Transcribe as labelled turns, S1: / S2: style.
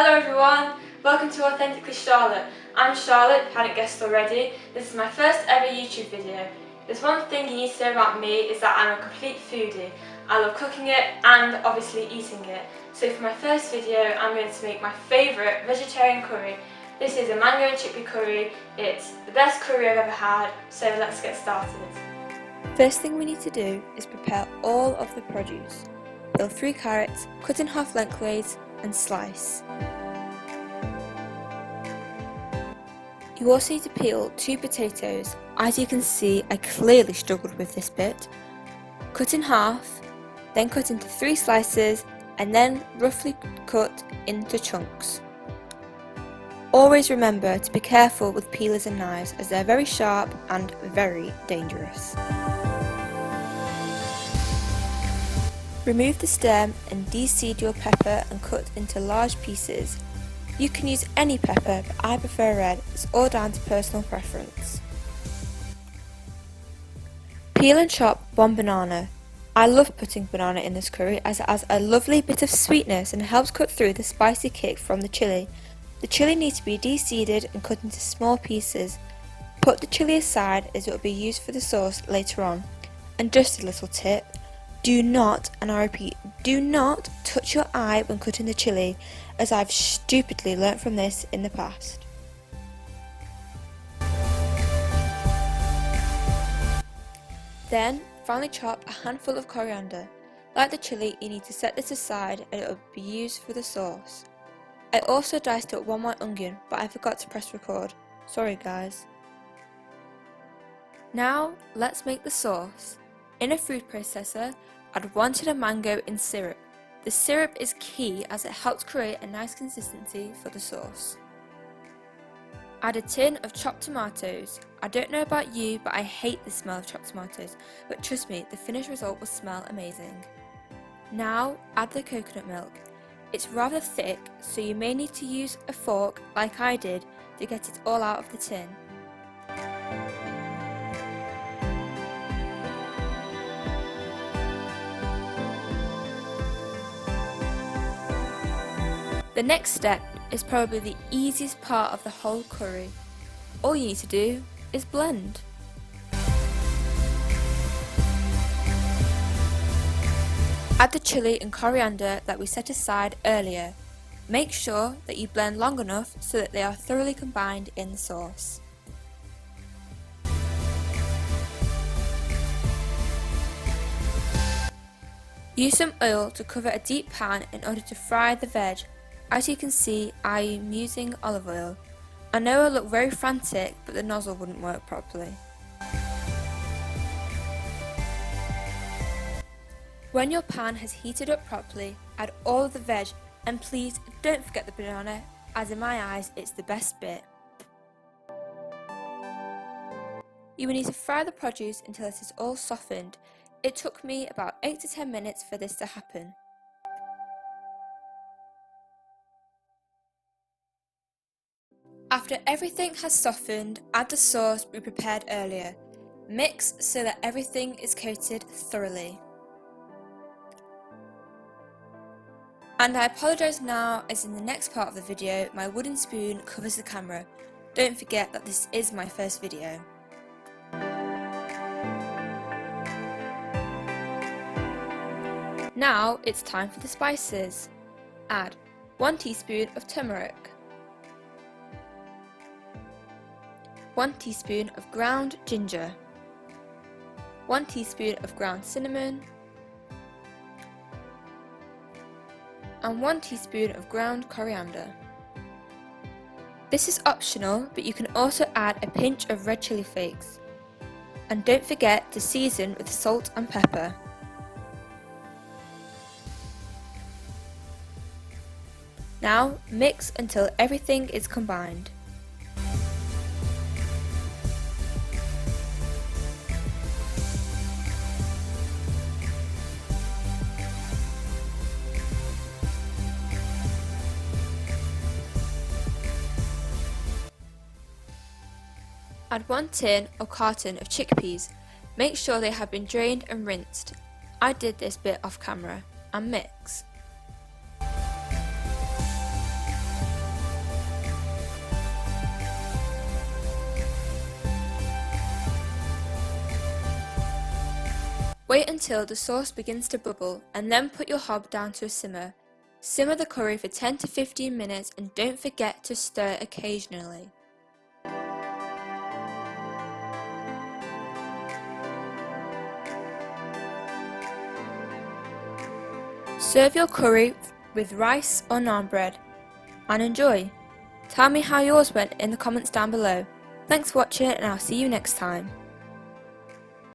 S1: Hello everyone, welcome to Authentically Charlotte. I'm Charlotte, if you hadn't guessed already. This is my first ever YouTube video. There's one thing you need to know about me is that I'm a complete foodie. I love cooking it and obviously eating it. So for my first video I'm going to make my favourite vegetarian curry. This is a mango and chickpea curry. It's the best curry I've ever had, so let's get started.
S2: First thing we need to do is prepare all of the produce. Peel 3 carrots, cut in half lengthways and slice. You also need to peel 2 potatoes. As you can see, I clearly struggled with this bit. Cut in half, then cut into 3 slices and then roughly cut into chunks. Always remember to be careful with peelers and knives as they're very sharp and very dangerous. Remove the stem and de-seed your pepper and cut into large pieces. You can use any pepper, but I prefer red. It's all down to personal preference. Peel and chop 1 banana. I love putting banana in this curry as it adds a lovely bit of sweetness and helps cut through the spicy kick from the chilli. The chilli needs to be de-seeded and cut into small pieces. Put the chilli aside as it will be used for the sauce later on. And just a little tip. Do not, and I repeat, do not touch your eye when cutting the chilli, as I've stupidly learnt from this in the past. Then, finely chop a handful of coriander. Like the chilli, you need to set this aside and it will be used for the sauce. I also diced up 1 white onion, but I forgot to press record. Sorry guys. Now, let's make the sauce. In a food processor, I'd wanted a mango in syrup. The syrup is key as it helps create a nice consistency for the sauce. Add a tin of chopped tomatoes. I don't know about you, but I hate the smell of chopped tomatoes, but trust me, the finished result will smell amazing. Now, add the coconut milk. It's rather thick, so you may need to use a fork, like I did, to get it all out of the tin. The next step is probably the easiest part of the whole curry. All you need to do is blend. Add the chilli and coriander that we set aside earlier. Make sure that you blend long enough so that they are thoroughly combined in the sauce. Use some oil to cover a deep pan in order to fry the veg. As you can see, I am using olive oil. I know I look very frantic, but the nozzle wouldn't work properly. When your pan has heated up properly, add all of the veg and please don't forget the banana, as in my eyes it's the best bit. You will need to fry the produce until it is all softened. It took me about 8 to 10 minutes for this to happen. After everything has softened, add the sauce we prepared earlier. Mix so that everything is coated thoroughly. And I apologise now, as in the next part of the video my wooden spoon covers the camera. Don't forget that this is my first video. Now it's time for the spices. Add 1 teaspoon of turmeric, 1 teaspoon of ground ginger, 1 teaspoon of ground cinnamon, and 1 teaspoon of ground coriander. This is optional, but you can also add a pinch of red chili flakes. And don't forget to season with salt and pepper. Now mix until everything is combined. Add 1 tin or carton of chickpeas. Make sure they have been drained and rinsed. I did this bit off camera. And mix. Wait until the sauce begins to bubble and then put your hob down to a simmer. Simmer the curry for 10 to 15 minutes and don't forget to stir occasionally. Serve your curry with rice or naan bread and enjoy. Tell me how yours went in the comments down below. Thanks for watching and I'll see you next time.